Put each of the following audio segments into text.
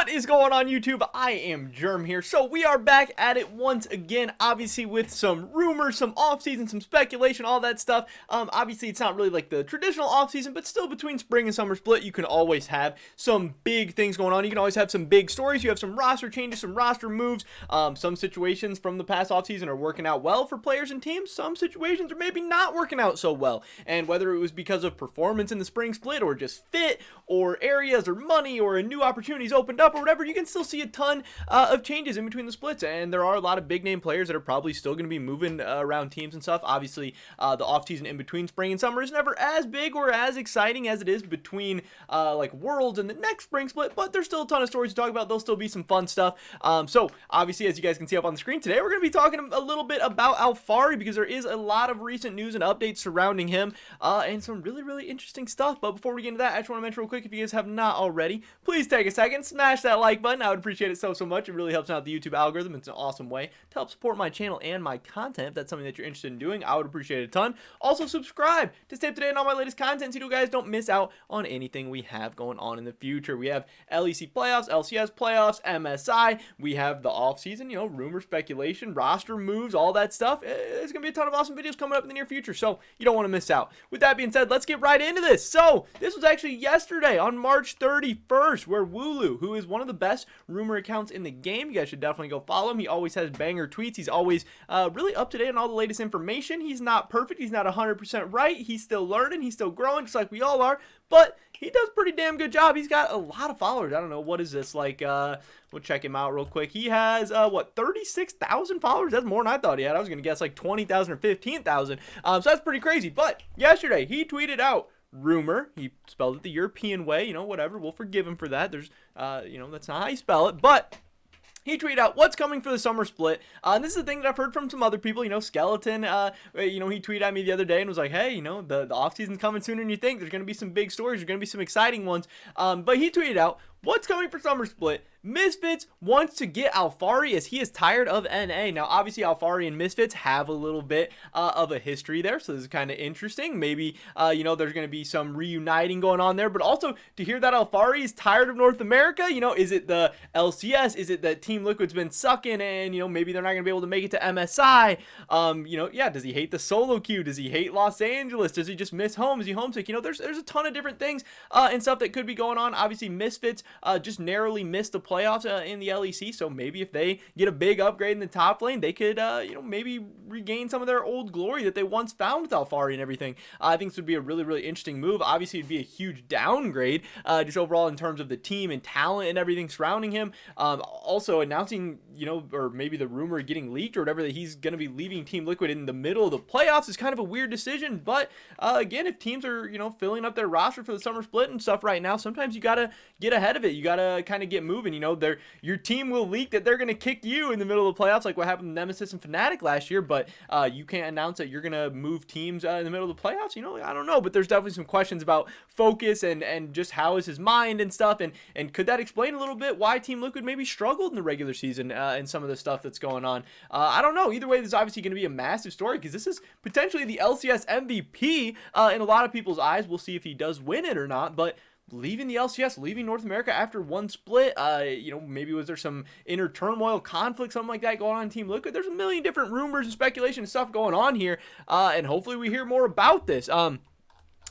What is going on, YouTube? I am Germ here. So we are back at it once again, obviously with some rumors, some offseason, some speculation, all that stuff. Obviously it's not really like the traditional offseason, but still between spring and summer split, you can always have some big things going on. You can always have some big stories. You have some roster changes, some roster moves. Some situations from the past offseason are working out well for players and teams. Some situations are maybe not working out so well. And whether it was because of performance in the spring split or just fit or areas or money or a new opportunities opened up or whatever, you can still see a ton of changes in between the splits, and there are a lot of big name players that are probably still going to be moving around teams and stuff. Obviously the offseason in between spring and summer is never as big or as exciting as it is between like Worlds and the next spring split, but there's still a ton of stories to talk about. There'll still be some fun stuff. So obviously, as you guys can see up on the screen today, we're going to be talking a little bit about Alphari because there is a lot of recent news and updates surrounding him and some really interesting stuff. But before we get into that, I just want to mention real quick, if you guys have not already, please take a second, smash that like button. I would appreciate it so much. It really helps out the YouTube algorithm. It's an awesome way to help support my channel and my content. If that's something that you're interested in doing, I would appreciate it a ton. Also, subscribe to stay up to date on all my latest content so you guys don't miss out on anything we have going on in the future. We have LEC playoffs, LCS playoffs, MSI. We have the offseason, you know, rumor, speculation, roster moves, all that stuff. There's going to be a ton of awesome videos coming up in the near future, so you don't want to miss out. With that being said, let's get right into this. So, this was actually yesterday on March 31st, where Wooloo, who is one of the best rumor accounts in the game, you guys should definitely go follow him. He always has banger tweets. He's always really up to date on all the latest information. He's not perfect. He's not 100% right. He's still learning. He's still growing, just like we all are. But he does a pretty damn good job. He's got a lot of followers. I don't know, what is this, like, we'll check him out real quick. He has, what, 36,000 followers? That's more than I thought he had. I was going to guess like 20,000 or 15,000. So that's pretty crazy. But yesterday, he tweeted out, rumor. He spelled it the European way, you know, whatever. We'll forgive him for that. There's, you know, that's not how you spell it. But he tweeted out what's coming for the summer split. And this is the thing that I've heard from some other people. You know, Skeleton, you know, he tweeted at me the other day and was like, hey, you know, the offseason's coming sooner than you think. There's going to be some big stories. There's going to be some exciting ones. But he tweeted out what's coming for summer split. Misfits wants to get Alphari as he is tired of NA. Now, obviously, Alphari and Misfits have a little bit of a history there, so this is kind of interesting. Maybe, you know, there's going to be some reuniting going on there, but also to hear that Alphari is tired of North America, you know, is it the LCS? Is it that Team Liquid's been sucking and, you know, maybe they're not going to be able to make it to MSI? You know, yeah, does he hate the solo queue? Does he hate Los Angeles? Does he just miss home? Is he homesick? You know, there's a ton of different things and stuff that could be going on. Obviously, Misfits just narrowly missed the playoffs in the LEC, so maybe if they get a big upgrade in the top lane, they could, you know, maybe regain some of their old glory that they once found with Alphari and everything. I think this would be a really interesting move. Obviously, it'd be a huge downgrade just overall in terms of the team and talent and everything surrounding him. Also announcing, you know, or maybe the rumor getting leaked or whatever, that he's going to be leaving Team Liquid in the middle of the playoffs is kind of a weird decision, but again, if teams are, you know, filling up their roster for the summer split and stuff right now, sometimes you gotta get ahead of it. You gotta kind of get moving. You know, your team will leak that they're going to kick you in the middle of the playoffs, like what happened with Nemesis and Fnatic last year, but you can't announce that you're going to move teams in the middle of the playoffs. You know, I don't know, but there's definitely some questions about focus and just how is his mind and stuff, and could that explain a little bit why Team Liquid maybe struggled in the regular season and some of the stuff that's going on. I don't know. Either way, this is obviously going to be a massive story because this is potentially the LCS MVP in a lot of people's eyes. We'll see if he does win it or not, but leaving the LCS, leaving North America after one split, you know, maybe was there some inner turmoil, conflict, something like that going on in Team Liquid? There's a million different rumors and speculation and stuff going on here, and hopefully we hear more about this.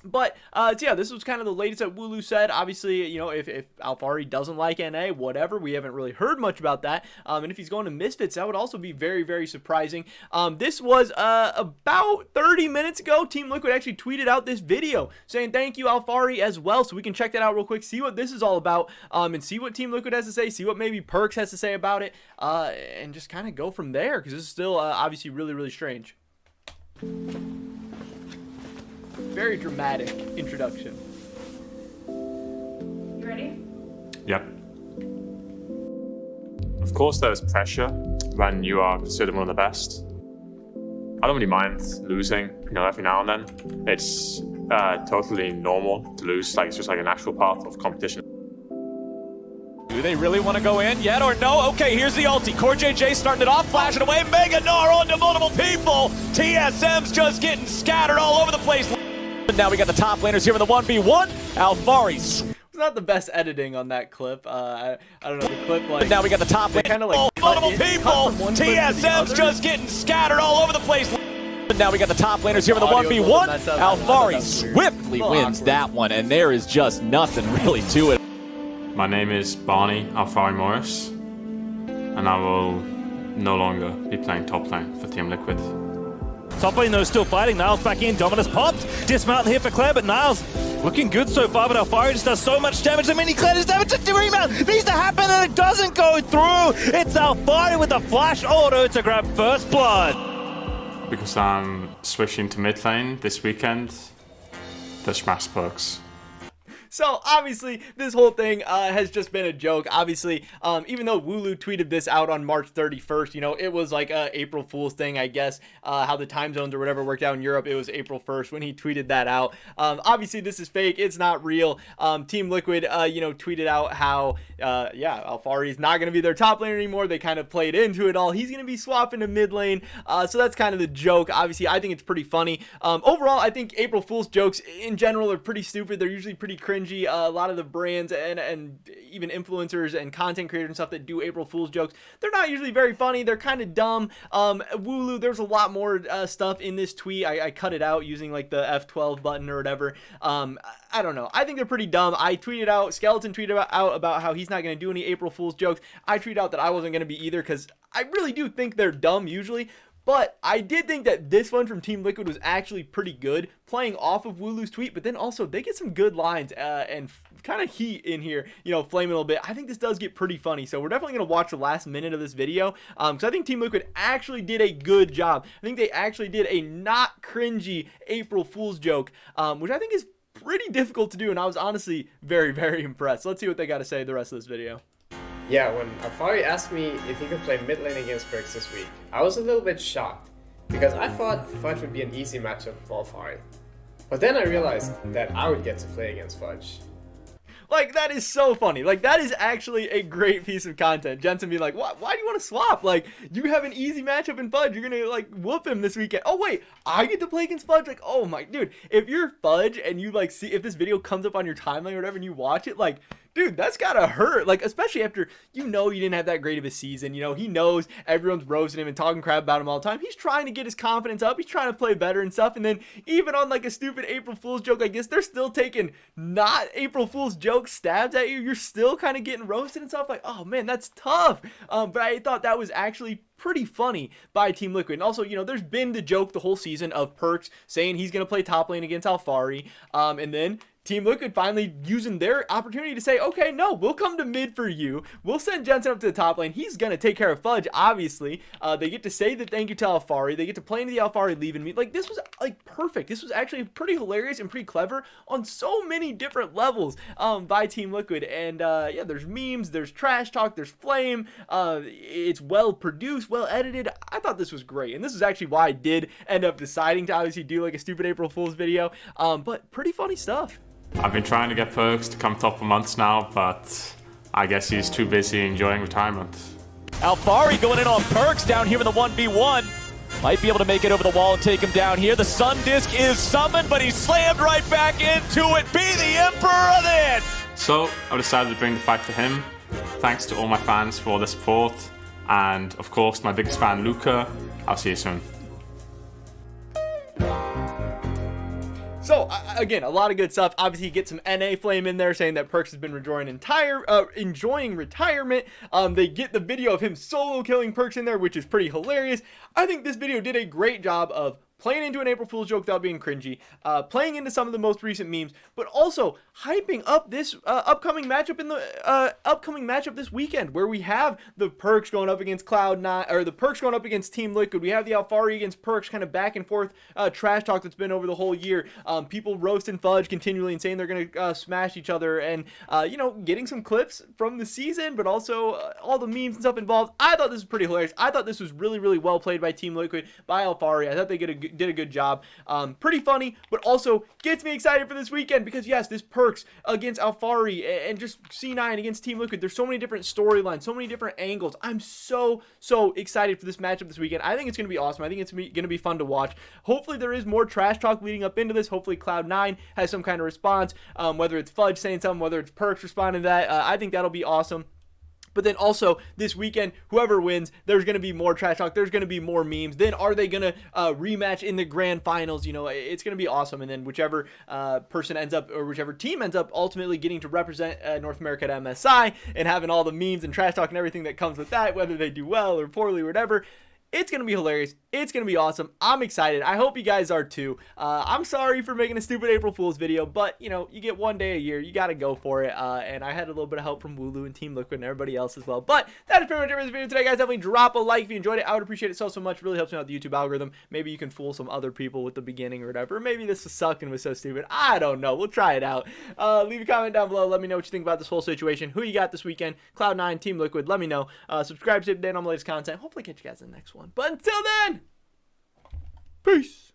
But, so yeah, this was kind of the latest that Wooloo said. Obviously, you know, if Alphari doesn't like NA, whatever, we haven't really heard much about that. And if he's going to Misfits, that would also be very surprising. This was about 30 minutes ago. Team Liquid actually tweeted out this video saying thank you, Alphari, as well. So we can check that out real quick, see what this is all about, and see what Team Liquid has to say, see what maybe Perks has to say about it, and just kind of go from there, because this is still obviously really strange. Very dramatic introduction. You ready? Yep. Of course there's pressure when you are considered one of the best. I don't really mind losing, you know, every now and then. It's totally normal to lose, like it's just like a natural part of competition. Do they really want to go in yet or no? Okay, here's the ulti. Core JJ starting it off, flashing away. Mega Gnar onto multiple people. TSM's just getting scattered all over the place. Now we got the top laners here in the 1v1. Alphari. not the best editing on that clip. I don't know, the clip, like... Now we got the top lane. Kind of like multiple people! TSM's just getting scattered all over the place. Now we got the top laners here with the 1v1. Alphari swiftly wins that one, and there is just nothing really to it. My name is Barney Alphari Morris, and I will no longer be playing top lane for Team Liquid. Top lane though still fighting. Niles back in. Dominus popped. Dismount here for Claire, but Niles looking good so far, but Alphari just does so much damage. The mini Claire does damage to remount. Needs to happen and it doesn't go through. It's Alphari with the flash auto to grab first blood. Because I'm switching to mid lane this weekend, the Smash perks. So obviously this whole thing has just been a joke. Obviously, even though Wooloo tweeted this out on March 31st, you know, it was like a April Fool's thing, I guess, how the time zones or whatever worked out in Europe. It was April 1st when he tweeted that out. Obviously this is fake. It's not real. Team Liquid, you know, tweeted out how, yeah, Alphari is not going to be their top laner anymore. They kind of played into it all. He's going to be swapping to mid lane. So that's kind of the joke. Obviously, I think it's pretty funny. Overall, I think April Fool's jokes in general are pretty stupid. They're usually pretty cringy. A lot of the brands and even influencers and content creators and stuff that do April Fool's jokes, they're not usually very funny. They're kind of dumb. Wooloo, there's a lot more stuff in this tweet. I cut it out using like the F12 button or whatever. I don't know. I think they're pretty dumb. I tweeted out, Skeleton tweeted out about how he's not going to do any April Fool's jokes. I tweeted out that I wasn't going to be either because I really do think they're dumb usually. But I did think that this one from Team Liquid was actually pretty good, playing off of Wooloo's tweet, but then also they get some good lines and kind of heat in here, you know, flaming a little bit. I think this does get pretty funny, so we're definitely going to watch the last minute of this video, because I think Team Liquid actually did a good job. I think they actually did a not cringy April Fool's joke, which I think is pretty difficult to do, and I was honestly very, very impressed. Let's see what they got to say the rest of this video. Yeah, when Alphari asked me if he could play mid lane against Perks this week, I was a little bit shocked, because I thought Fudge would be an easy matchup for Alphari. But then I realized that I would get to play against Fudge. Like, that is so funny. Like, that is actually a great piece of content. Jensen be like, why do you want to swap? Like, you have an easy matchup in Fudge. You're going to, like, whoop him this weekend. Oh, wait, I get to play against Fudge? Like, oh, my, dude, if you're Fudge and you, like, see, if this video comes up on your timeline or whatever and you watch it, like, dude, that's gotta hurt. Like, especially after, you know, you didn't have that great of a season. You know, he knows everyone's roasting him and talking crap about him all the time. He's trying to get his confidence up. He's trying to play better and stuff. And then even on, like, a stupid April Fool's joke like this, they're still taking not April Fool's joke stabs at you. You're still kind of getting roasted and stuff. Like, oh, man, that's tough. But I thought that was actually pretty funny by Team Liquid. And also, you know, there's been the joke the whole season of Perks saying he's going to play top lane against Alphari. And then Team Liquid finally using their opportunity to say, okay, no, we'll come to mid for you. We'll send Jensen up to the top lane. He's going to take care of Fudge, obviously. They get to say the thank you to Alphari. They get to play into the Alphari leaving me. Like, this was, like, perfect. This was actually pretty hilarious and pretty clever on so many different levels by Team Liquid. And, yeah, there's memes, there's trash talk, there's flame. It's well produced, well edited. I thought this was great. And this is actually why I did end up deciding to obviously do, like, a stupid April Fool's video. But pretty funny stuff. I've been trying to get Perks to come top for months now, but I guess he's too busy enjoying retirement. Alphari going in on Perks down here in the 1v1. Might be able to make it over the wall and take him down here. The Sun Disc is summoned, but he's slammed right back into it. Be the Emperor of it! So I decided to bring the fight to him. Thanks to all my fans for all the support. And of course, my biggest fan, Luca. I'll see you soon. So, again, a lot of good stuff. Obviously, you get some NA flame in there saying that Perks has been enjoying retirement. They get the video of him solo killing Perks in there, which is pretty hilarious. I think this video did a great job of playing into an April Fool's joke without being cringy, playing into some of the most recent memes, but also hyping up this upcoming matchup this weekend, where we have the Perks going up against Cloud9, or the Perks going up against Team Liquid. We have the Alphari against Perks, kind of back and forth trash talk that's been over the whole year. People roasting Fudge continually and saying they're going to smash each other, and you know, getting some clips from the season, but also all the memes and stuff involved. I thought this was pretty hilarious. I thought this was really, really well played by Team Liquid, by Alphari. I thought they did a good job. Pretty funny, but also gets me excited for this weekend because, yes, this Perks against Alphari and just C9 against Team Liquid. There's so many different storylines, so many different angles. I'm so excited for this matchup this weekend. I think it's going to be awesome. I think it's going to be fun to watch. Hopefully there is more trash talk leading up into this. Hopefully Cloud9 has some kind of response, whether it's Fudge saying something, whether it's Perks responding to that. I think that'll be awesome. But then also this weekend, whoever wins, there's going to be more trash talk. There's going to be more memes. Then are they going to rematch in the grand finals? You know, it's going to be awesome. And then whichever person ends up, or whichever team ends up ultimately getting to represent North America at MSI and having all the memes and trash talk and everything that comes with that, whether they do well or poorly or whatever, it's going to be hilarious. It's going to be awesome. I'm excited. I hope you guys are too. I'm sorry for making a stupid April Fool's video, but, you know, you get one day a year. You got to go for it. And I had a little bit of help from Wooloo and Team Liquid and everybody else as well. But that is pretty much it for this video today, guys. Definitely drop a like if you enjoyed it. I would appreciate it so much. It really helps me out with the YouTube algorithm. Maybe you can fool some other people with the beginning or whatever. Maybe this was sucked and was so stupid. I don't know. We'll try it out. Leave a comment down below. Let me know what you think about this whole situation. Who you got this weekend? Cloud9, Team Liquid. Let me know. Subscribe to stay up to date on the latest content. Hopefully catch you guys in the next one. But until then, peace.